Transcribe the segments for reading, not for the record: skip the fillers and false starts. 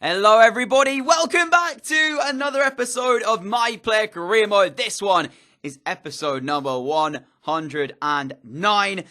Hello everybody, welcome back to another episode of My Player Career Mode. This one is episode number 109.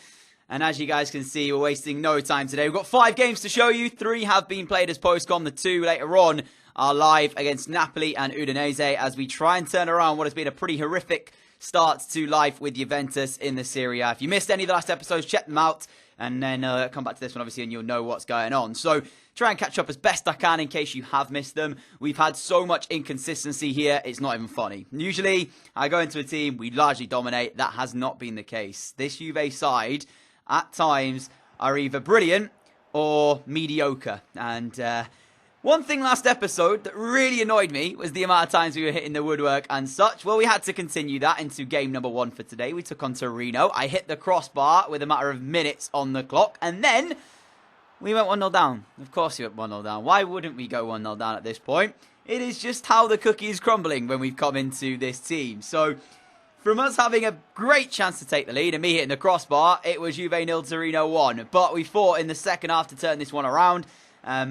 And as you guys can see, we're wasting no time today. We've got 5 games to show you. 3 have been played as post-com. The 2 later on are live against Napoli and Udinese as we try and turn around what has been a pretty horrific start to life with Juventus in the Serie A. If you missed any of the last episodes, check them out. And then come back to this one, obviously, and you'll know what's going on. So try and catch up as best I can in case you have missed them. We've had so much inconsistency here, it's not even funny. Usually, I go into a team, we largely dominate. That has not been the case. This Juve side, at times, are either brilliant or mediocre. And one thing last episode that really annoyed me was the amount of times we were hitting the woodwork and such. Well, we had to continue that into game number 1 for today. We took on Torino. I hit the crossbar with a matter of minutes on the clock. And then we went 1-0 down. Of course we went 1-0 down. Why wouldn't we go 1-0 down at this point? It is just how the cookie is crumbling when we've come into this team. So from us having a great chance to take the lead and me hitting the crossbar, it was Juve 0, Torino 1. But we fought in the second half to turn this one around.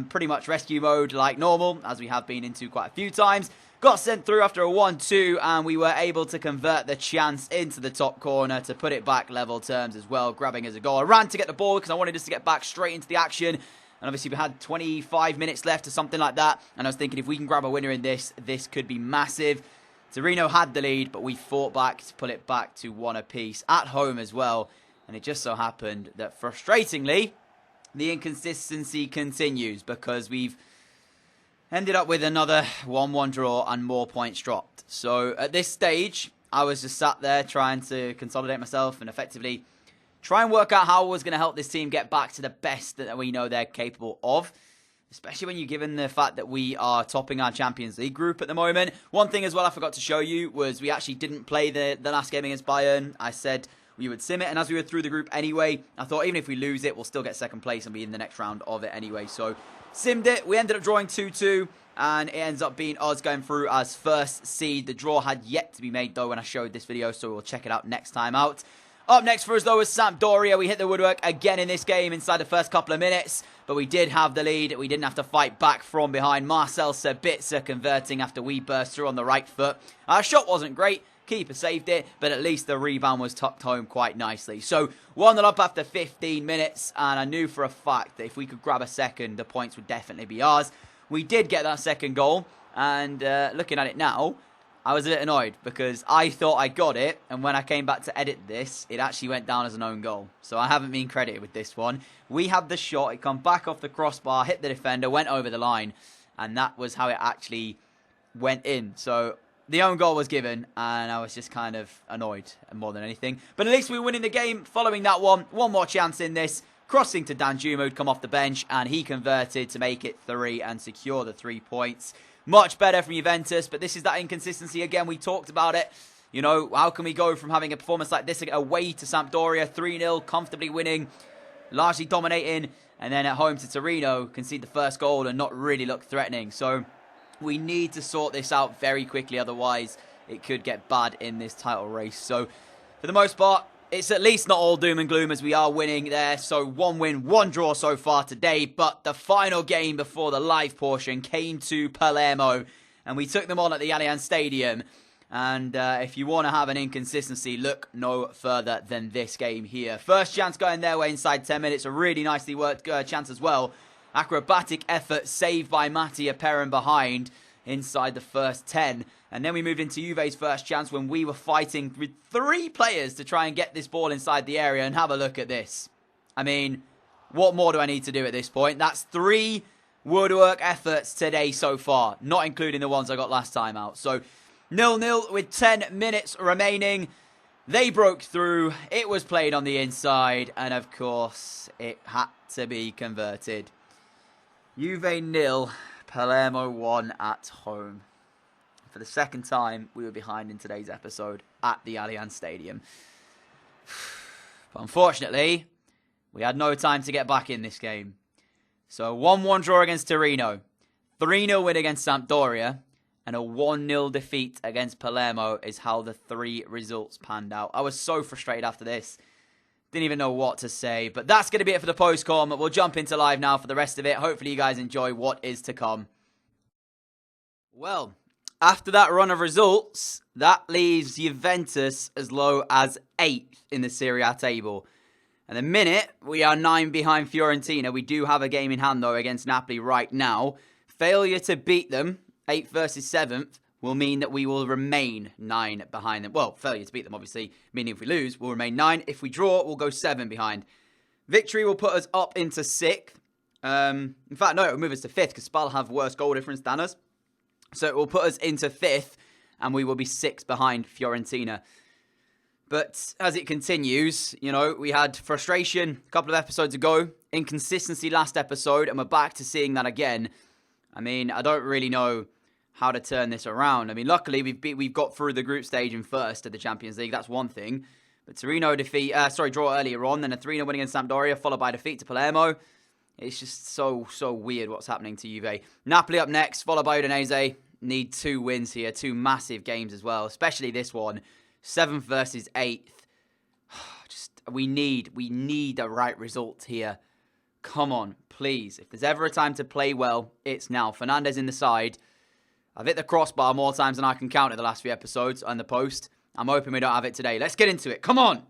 Pretty much rescue mode like normal, as we have been into quite a few times. Got sent through after a 1-2, and we were able to convert the chance into the top corner to put it back level terms as well, grabbing as a goal. I ran to get the ball because I wanted us to get back straight into the action. And obviously we had 25 minutes left or something like that. And I was thinking if we can grab a winner in this, this could be massive. Torino had the lead, but we fought back to pull it back to 1 apiece at home as well. And it just so happened that frustratingly, the inconsistency continues because we've ended up with another 1-1 draw and more points dropped. So at this stage, I was just sat there trying to consolidate myself and effectively try and work out how I was going to help this team get back to the best that we know they're capable of. Especially when you're given the fact that we are topping our Champions League group at the moment. One thing as well I forgot to show you was we actually didn't play the last game against Bayern. I said we would sim it, and as we were through the group anyway, I thought even if we lose it, we'll still get second place and be in the next round of it anyway. So, simmed it. We ended up drawing 2-2, and it ends up being us going through as first seed. The draw had yet to be made, though, when I showed this video, so we'll check it out next time out. Up next for us, though, was Sampdoria. We hit the woodwork again in this game inside the first couple of minutes, but we did have the lead. We didn't have to fight back from behind. Marcel Sabitzer converting after we burst through on the right foot. Our shot wasn't great. Keeper saved it, but at least the rebound was tucked home quite nicely. So 1-0 up after 15 minutes, and I knew for a fact that if we could grab a second, the points would definitely be ours. We did get that second goal, and looking at it now, I was a bit annoyed because I thought I got it, and when I came back to edit this, it actually went down as an own goal. So I haven't been credited with this one. We had the shot, it come back off the crossbar, hit the defender, went over the line, and that was how it actually went in. So the own goal was given, and I was just kind of annoyed more than anything. But at least we were winning the game following that one. One more chance in this. Crossing to DJWood, come off the bench, and he converted to make it 3 and secure the 3 points. Much better from Juventus, but this is that inconsistency again. We talked about it. You know, how can we go from having a performance like this away to Sampdoria, 3-0, comfortably winning, largely dominating, and then at home to Torino, concede the first goal and not really look threatening. So we need to sort this out very quickly, otherwise it could get bad in this title race. So, for the most part, it's at least not all doom and gloom as we are winning there. So, 1 win, 1 draw so far today. But the final game before the live portion came to Palermo, and we took them on at the Allianz Stadium. And if you want to have an inconsistency, look no further than this game here. First chance going their way inside 10 minutes. A really nicely worked chance as well. Acrobatic effort saved by Mattia Perrin behind inside the first 10. And then we moved into Juve's first chance when we were fighting with 3 players to try and get this ball inside the area. And have a look at this. I mean, what more do I need to do at this point? That's 3 woodwork efforts today so far, not including the ones I got last time out. So 0-0 with 10 minutes remaining. They broke through. It was played on the inside. And of course, it had to be converted. Juve 0, Palermo 1 at home. For the second time, we were behind in today's episode at the Allianz Stadium. But unfortunately, we had no time to get back in this game. So 1-1 draw against Torino, 3-0 win against Sampdoria, and a 1-0 defeat against Palermo is how the 3 results panned out. I was so frustrated after this. Didn't even know what to say. But that's going to be it for the post-com. We'll jump into live now for the rest of it. Hopefully you guys enjoy what is to come. Well, after that run of results, that leaves Juventus as low as 8th in the Serie A table. And the minute we are 9 behind Fiorentina, we do have a game in hand though against Napoli right now. Failure to beat them, 8th versus 7th, will mean that we will remain 9 behind them. Well, failure to beat them obviously, meaning if we lose, we'll remain 9. If we draw, we'll go 7 behind. Victory will put us up into 6th. In fact, no, it will move us to 5th because Spal have worse goal difference than us. So it will put us into 5th and we will be 6 behind Fiorentina. But as it continues, you know, we had frustration a couple of episodes ago, inconsistency last episode, and we're back to seeing that again. I mean, I don't really know how to turn this around. I mean, luckily we've got through the group stage in first of the Champions League. That's one thing. But Torino draw earlier on, then a 3-0 win against Sampdoria, followed by defeat to Palermo. It's just so weird what's happening to Juve. Napoli up next, followed by Udinese. Need 2 wins here, 2 massive games as well, especially this one. 7th versus 8th. We need the right result here. Come on, please. If there's ever a time to play well, it's now. Fernandes in the side. I've hit the crossbar more times than I can count in the last few episodes on the post. I'm hoping we don't have it today. Let's get into it. Come on.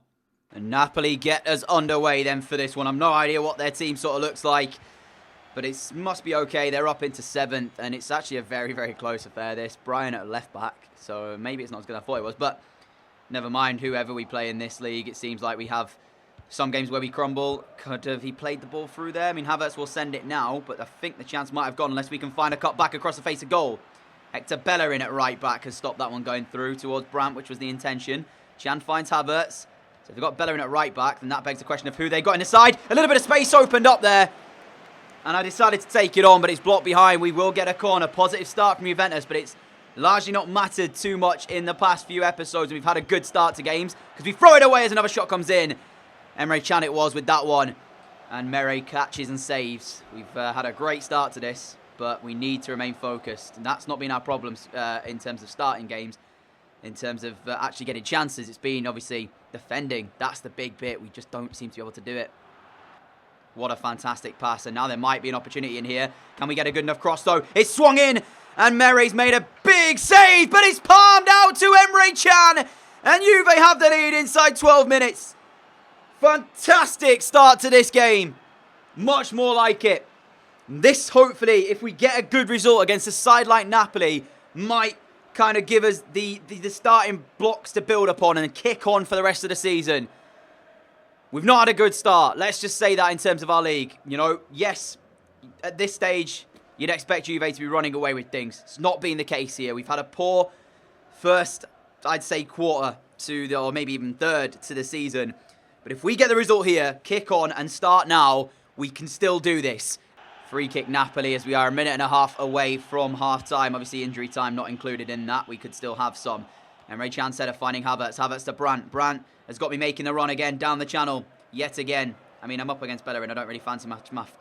And Napoli get us underway then for this one. I've no idea what their team sort of looks like. But it must be okay. They're up into 7th. And it's actually a very close affair, this. Brian at left back. So maybe it's not as good as I thought it was. But never mind whoever we play in this league. It seems like we have some games where we crumble. Could have he played the ball through there? I mean, Havertz will send it now. But I think the chance might have gone unless we can find a cut back across the face of goal. Hector Bellerin at right back has stopped that one going through towards Brandt, which was the intention. Chan finds Havertz. So if they've got Bellerin at right back, then that begs the question of who they got in the side. A little bit of space opened up there. And I decided to take it on, but it's blocked behind. We will get a corner. Positive start from Juventus, but it's largely not mattered too much in the past few episodes. We've had a good start to games because we throw it away as another shot comes in. Emre Can it was with that one. And Mere catches and saves. We've had a great start to this, but we need to remain focused. And that's not been our problem in terms of starting games. In terms of actually getting chances, it's been obviously defending. That's the big bit. We just don't seem to be able to do it. What a fantastic pass. And now there might be an opportunity in here. Can we get a good enough cross though? It's swung in. And Mere's made a big save. But it's palmed out to Emre Can. And Juve have the lead inside 12 minutes. Fantastic start to this game. Much more like it. This, hopefully, if we get a good result against a side like Napoli, might kind of give us the starting blocks to build upon and kick on for the rest of the season. We've not had a good start. Let's just say that in terms of our league. You know, yes, at this stage, you'd expect Juve to be running away with things. It's not been the case here. We've had a poor first, I'd say, quarter to or maybe even third to the season. But if we get the result here, kick on and start now, we can still do this. Free kick Napoli as we are a minute and a half away from half-time. Obviously, injury time not included in that. We could still have some. Emre Can said of finding Havertz. Havertz to Brandt. Brandt has got me making the run again down the channel. Yet again. I mean, I'm up against Bellerin. I don't really fancy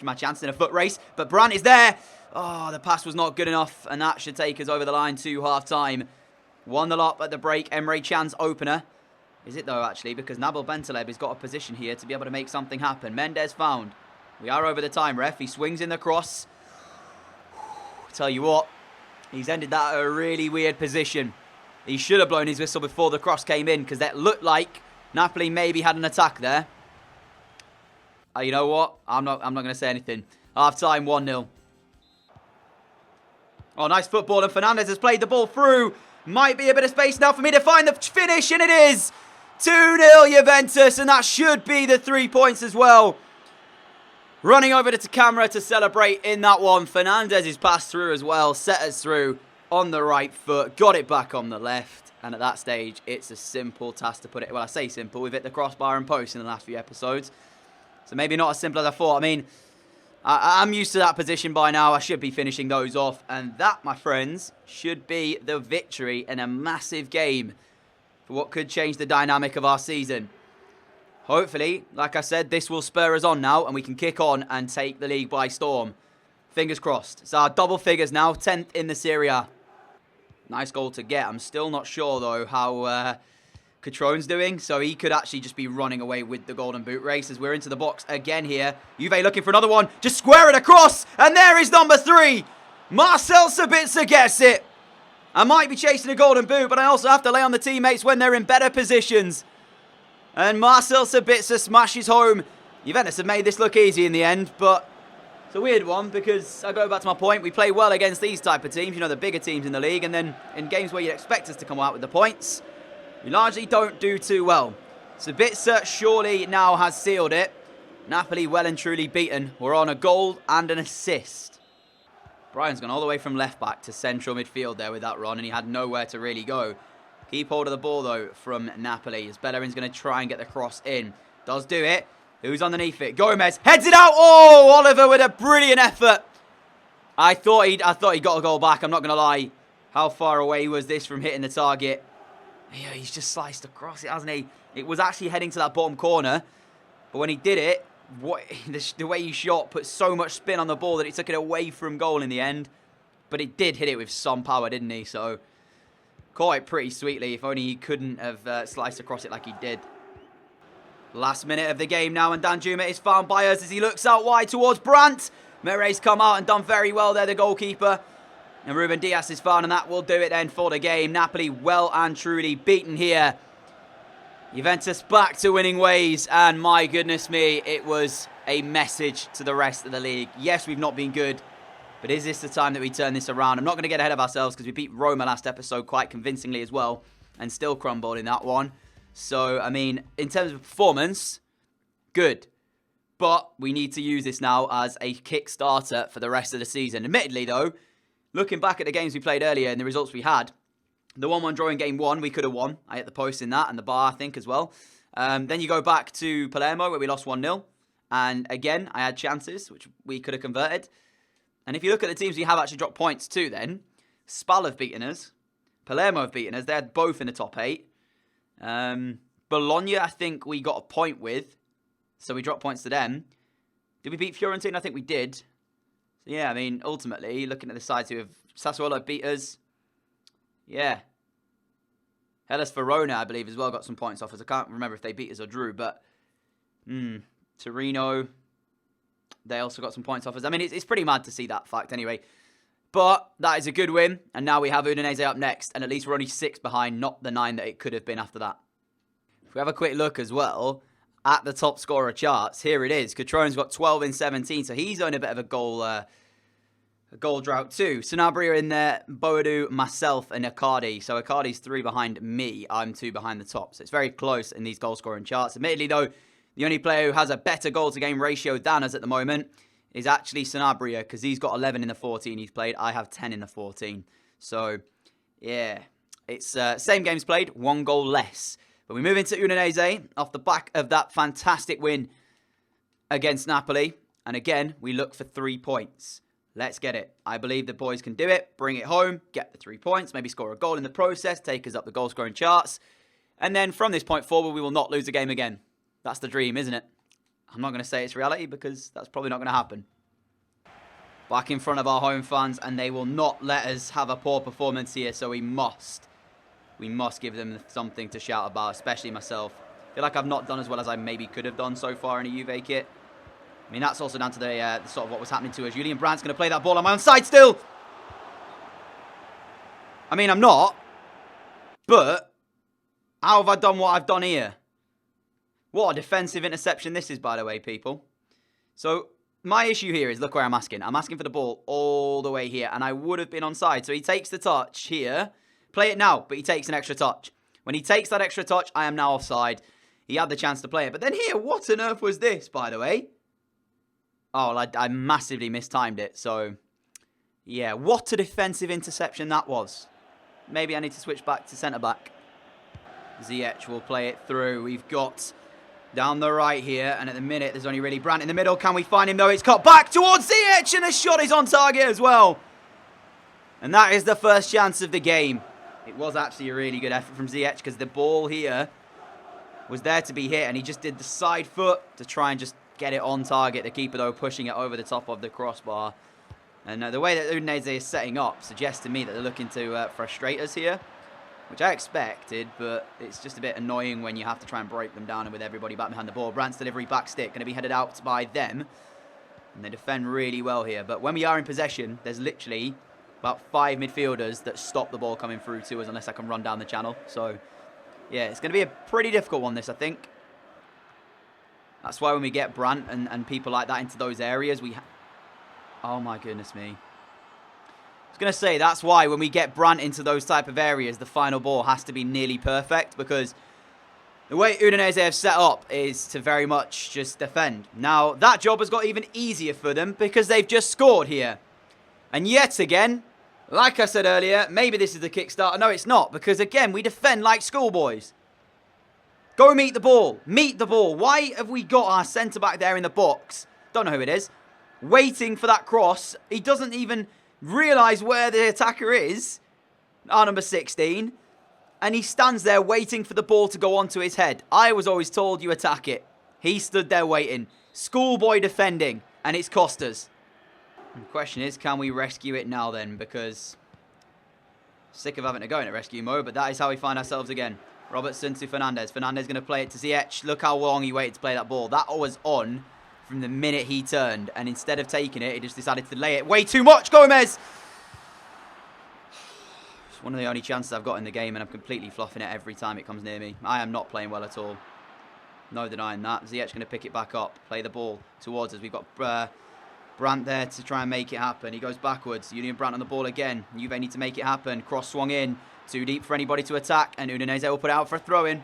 my chance in a foot race. But Brandt is there. Oh, the pass was not good enough. And that should take us over the line to half-time. 1-0 up at the break. Emre Can's opener. Is it though, actually? Because Nabil Bentaleb has got a position here to be able to make something happen. Mendes found. We are over the time, ref. He swings in the cross. Tell you what, he's ended that at a really weird position. He should have blown his whistle before the cross came in because that looked like Napoli maybe had an attack there. You know what? I'm not going to say anything. Half-time, 1-0. Oh, nice football, and Fernandes has played the ball through. Might be a bit of space now for me to find the finish, and it is 2-0 Juventus, and that should be the 3 points as well. Running over to camera to celebrate in that one. Fernandes is passed through as well. Set us through on the right foot. Got it back on the left. And at that stage, it's a simple task to put it. Well, I say simple. We've hit the crossbar and post in the last few episodes. So maybe not as simple as I thought. I mean, I'm used to that position by now. I should be finishing those off. And that, my friends, should be the victory in a massive game for what could change the dynamic of our season. Hopefully, like I said, this will spur us on now and we can kick on and take the league by storm. Fingers crossed. It's our double figures now, 10th in the Serie A. Nice goal to get. I'm still not sure, though, how Catrone's doing. So he could actually just be running away with the golden boot race as we're into the box again here. Juve looking for another one. Just square it across. And there is number 3. Marcel Sabitzer gets it. I might be chasing a golden boot, but I also have to lay on the teammates when they're in better positions. And Marcel Sabitzer smashes home. Juventus have made this look easy in the end, but it's a weird one because I go back to my point. We play well against these type of teams, you know, the bigger teams in the league, and then in games where you expect us to come out with the points, we largely don't do too well. Sabitzer surely now has sealed it. Napoli well and truly beaten. We're on a goal and an assist. Brian's gone all the way from left back to central midfield there with that run, and he had nowhere to really go. Keep hold of the ball, though, from Napoli, as Bellerin's going to try and get the cross in. Does do it. Who's underneath it? Gomez heads it out. Oh, Oliver with a brilliant effort. I thought he got a goal back. I'm not going to lie. How far away was this from hitting the target? Yeah, he's just sliced across it, hasn't he? It was actually heading to that bottom corner. But when he did it, the way he shot put so much spin on the ball that it took it away from goal in the end. But he did hit it with some power, didn't he? So caught it pretty sweetly. If only he couldn't have sliced across it like he did. Last minute of the game now, and Danjuma is found by us as he looks out wide towards Brandt. Mere's come out and done very well there, the goalkeeper. And Ruben Dias is found, and that will do it then for the game. Napoli well and truly beaten here. Juventus back to winning ways, and my goodness me, it was a message to the rest of the league. Yes, we've not been good, but is this the time that we turn this around? I'm not going to get ahead of ourselves because we beat Roma last episode quite convincingly as well, and still crumbled in that one. So, I mean, in terms of performance, good. But we need to use this now as a kickstarter for the rest of the season. Admittedly, though, looking back at the games we played earlier and the results we had, the 1-1 draw in game 1, we could have won. I hit the post in that and the bar, I think, as well. Then you go back to Palermo, where we lost 1-0. And again, I had chances, which we could have converted. And if you look at the teams we have actually dropped points to then, Spal have beaten us. Palermo have beaten us. They're both in the top 8. Bologna, I think we got a point with. So we dropped points to them. Did we beat Fiorentina? I think we did. So yeah, I mean, ultimately, looking at the sides who have... Sassuolo beat us. Yeah. Hellas Verona, I believe, as well got some points off us. I can't remember if they beat us or drew, but... Torino, they also got some points off us. I mean, it's pretty mad to see that fact anyway. But that is a good win. And now we have Udinese up next. And at least we're only 6 behind, not the 9 that it could have been after that. If we have a quick look as well at the top scorer charts, here it is. Catrone's got 12 in 17, so he's on a bit of a goal drought too. Sanabria in there, Boadu, myself, and Icardi. So Icardi's 3 behind me. I'm 2 behind the top. So it's very close in these goal scoring charts. Admittedly, though, the only player who has a better goal-to-game ratio than us at the moment is actually Sanabria, because he's got 11 in the 14 he's played. I have 10 in the 14. So, yeah, it's same games played, 1 goal less. But we move into Udinese off the back of that fantastic win against Napoli. And again, we look for 3 points. Let's get it. I believe the boys can do it. Bring it home, get the 3 points, maybe score a goal in the process, take us up the goal-scoring charts. And then from this point forward, we will not lose a game again. That's the dream, isn't it? I'm not going to say it's reality because that's probably not going to happen. Back in front of our home fans, and they will not let us have a poor performance here, so we must give them something to shout about, especially myself. I feel like I've not done as well as I maybe could have done so far in a Juve kit. I mean, that's also down to the sort of what was happening to us. Julian Brandt's going to play that ball on my own side still. I mean, I'm not. But how have I done what I've done here? What a defensive interception this is, by the way, people. So, my issue here is, look where I'm asking. I'm asking for the ball all the way here, and I would have been onside. So, he takes the touch here. Play it now, but he takes an extra touch. When he takes that extra touch, I am now offside. He had the chance to play it. But then here, what on earth was this, by the way? Oh, well, I massively mistimed it. So, yeah, what a defensive interception that was. Maybe I need to switch back to centre-back. Ziyech will play it through. We've got down the right here, and at the minute, there's only really Brandt in the middle. Can we find him, though? It's cut back towards Ziyech, and the shot is on target as well. And that is the first chance of the game. It was actually a really good effort from Ziyech, because the ball here was there to be hit, and he just did the side foot to try and just get it on target. The keeper, though, pushing it over the top of the crossbar. And the way that Udinese is setting up suggests to me that they're looking to frustrate us here, which I expected, but it's just a bit annoying when you have to try and break them down and with everybody back behind the ball. Brandt's delivery back stick going to be headed out by them. And they defend really well here. But when we are in possession, there's literally about 5 midfielders that stop the ball coming through to us unless I can run down the channel. So, yeah, it's going to be a pretty difficult one, this, I think. That's why when we get Brandt and people like that into those areas, oh, my goodness me. I was going to say, that's why when we get Brandt into those type of areas, the final ball has to be nearly perfect, because the way Udinese have set up is to very much just defend. Now, that job has got even easier for them because they've just scored here. And yet again, like I said earlier, maybe this is the kickstarter. No, it's not, because again, we defend like schoolboys. Go meet the ball. Meet the ball. Why have we got our centre-back there in the box? Don't know who it is. Waiting for that cross. He doesn't even realise where the attacker is. Our number 16. And he stands there waiting for the ball to go onto his head. I was always told you attack it. He stood there waiting. Schoolboy defending. And it's cost us. And the question is, can we rescue it now then? Because sick of having to go into rescue mode. But that is how we find ourselves again. Robertson to Fernandez. Fernandez going to play it to Ziyech. Look how long he waited to play that ball. That was on from the minute he turned. And instead of taking it, he just decided to lay it way too much. Gomez! It's one of the only chances I've got in the game, and I'm completely fluffing it every time it comes near me. I am not playing well at all. No denying that. Ziyech going to pick it back up. Play the ball towards us. We've got Brandt there to try and make it happen. He goes backwards. Union Brandt on the ball again. Juve need to make it happen. Cross swung in. Too deep for anybody to attack, and Udinese will put it out for a throw-in.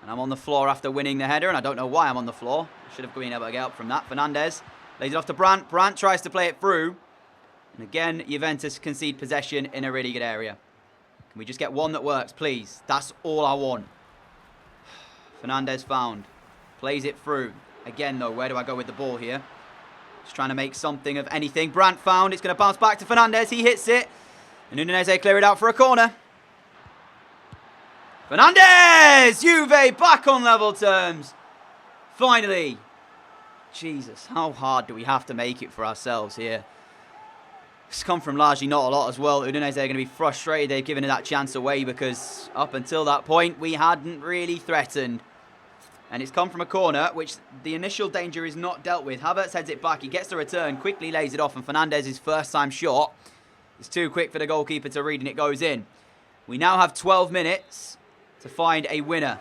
And I'm on the floor after winning the header, and I don't know why I'm on the floor. I should have been able to get up from that. Fernandez lays it off to Brandt. Brandt tries to play it through. And again, Juventus concede possession in a really good area. Can we just get one that works, please? That's all I want. Fernandez found. Plays it through. Again, though, where do I go with the ball here? Just trying to make something of anything. Brandt found. It's going to bounce back to Fernandez. He hits it. And Udinese clear it out for a corner. Fernandez! Juve back on level terms. Finally. Jesus, how hard do we have to make it for ourselves here? It's come from largely not a lot as well. Udinese are going to be frustrated they've given that chance away, because up until that point we hadn't really threatened. And it's come from a corner, which the initial danger is not dealt with. Havertz heads it back. He gets the return, quickly lays it off, and Fernandez's first time shot is too quick for the goalkeeper to read, and it goes in. We now have 12 minutes to find a winner.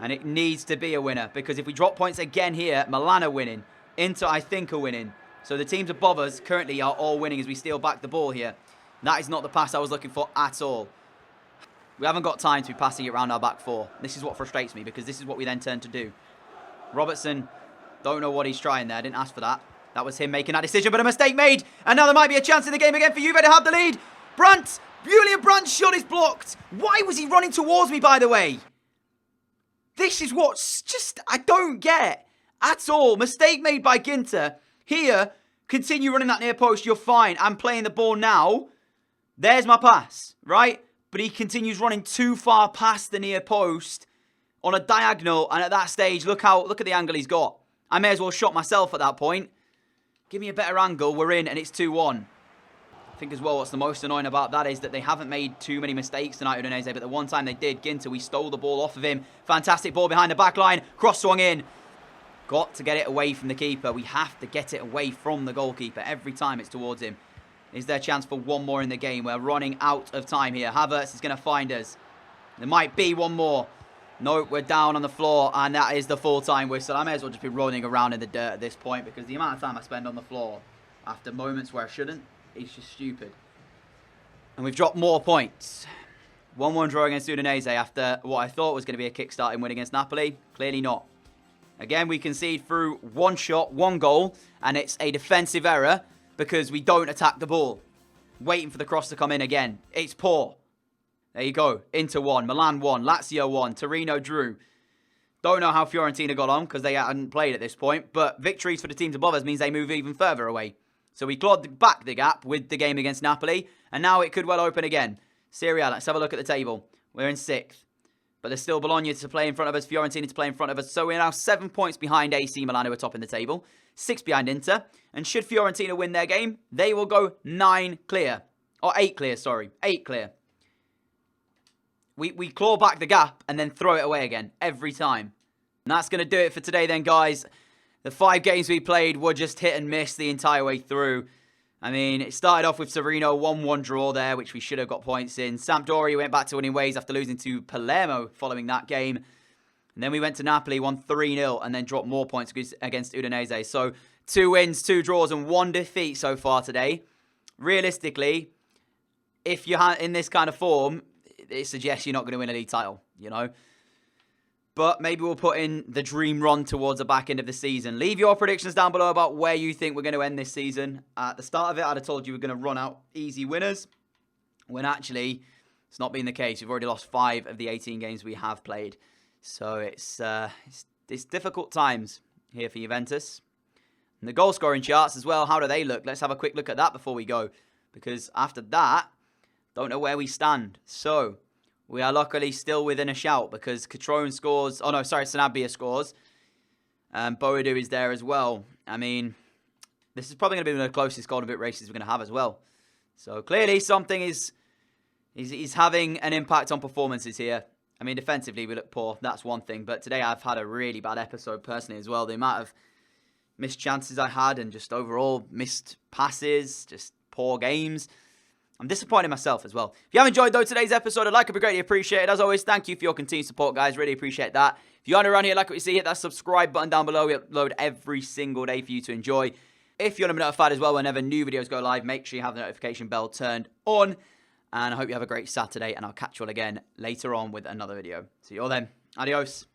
And it needs to be a winner, because if we drop points again here, Milan are winning. Inter, I think, are winning. So the teams above us currently are all winning as we steal back the ball here. That is not the pass I was looking for at all. We haven't got time to be passing it around our back four. This is what frustrates me, because this is what we then turn to do. Robertson, don't know what he's trying there. I didn't ask for that. That was him making that decision, but a mistake made. And now there might be a chance in the game again for Juve to have the lead. Brandt! Julian Brandt's shot is blocked. Why was he running towards me, by the way? This is what's just, I don't get at all. Mistake made by Ginter. Here, continue running that near post. You're fine. I'm playing the ball now. There's my pass, right? But he continues running too far past the near post on a diagonal. And at that stage, look at the angle he's got. I may as well shot myself at that point. Give me a better angle. We're in, and it's 2-1. I think as well what's the most annoying about that is that they haven't made too many mistakes tonight, Udinese, but the one time they did, Ginter, we stole the ball off of him. Fantastic ball behind the back line. Cross swung in. Got to get it away from the keeper. We have to get it away from the goalkeeper every time it's towards him. Is there a chance for one more in the game? We're running out of time here. Havertz is going to find us. There might be one more. No, we're down on the floor, and that is the full-time whistle. I may as well just be rolling around in the dirt at this point, because the amount of time I spend on the floor after moments where I shouldn't, it's just stupid. And we've dropped more points. 1-1 draw against Udinese after what I thought was going to be a kick-starting win against Napoli. Clearly not. Again, we concede through one shot, one goal, and it's a defensive error because we don't attack the ball. Waiting for the cross to come in again. It's poor. There you go. Inter 1, Milan 1, Lazio 1, Torino drew. Don't know how Fiorentina got on because they hadn't played at this point, but victories for the teams above us means they move even further away. So we clawed back the gap with the game against Napoli, and now it could well open again. Serie A, let's have a look at the table. We're in 6th. But there's still Bologna to play in front of us, Fiorentina to play in front of us. So we're now 7 points behind AC Milan, who are topping the table. 6 behind Inter. And should Fiorentina win their game, they will go 9 clear. Or 8 clear, sorry. 8 clear. We claw back the gap and then throw it away again. Every time. And that's going to do it for today then, guys. The 5 games we played were just hit and miss the entire way through. I mean, it started off with Torino, 1-1 draw there, which we should have got points in. Sampdoria went back to winning ways after losing to Palermo following that game. And then we went to Napoli, won 3-0, and then dropped more points against Udinese. So 2 wins, 2 draws, and 1 defeat so far today. Realistically, if you're in this kind of form, it suggests you're not going to win a league title, you know. But maybe we'll put in the dream run towards the back end of the season. Leave your predictions down below about where you think we're going to end this season. At the start of it, I'd have told you we're going to run out easy winners, when actually it's not been the case. We've already lost 5 of the 18 games we have played. So it's difficult times here for Juventus. And the goal scoring charts as well, how do they look? Let's have a quick look at that before we go. Because after that, don't know where we stand. So we are luckily still within a shout because Catrone scores. Oh, no, sorry, Sanabria scores. Boadu is there as well. I mean, this is probably going to be one of the closest golden boot races we're going to have as well. So clearly something is having an impact on performances here. I mean, defensively, we look poor. That's one thing. But today I've had a really bad episode personally as well. The amount of missed chances I had and just overall missed passes, just poor games. I'm disappointed in myself as well. If you have enjoyed, though, today's episode, a like would be greatly appreciated. As always, thank you for your continued support, guys. Really appreciate that. If you aren't around here, like what you see, hit that subscribe button down below. We upload every single day for you to enjoy. If you want to be notified as well whenever new videos go live, make sure you have the notification bell turned on. And I hope you have a great Saturday, and I'll catch you all again later on with another video. See you all then. Adios.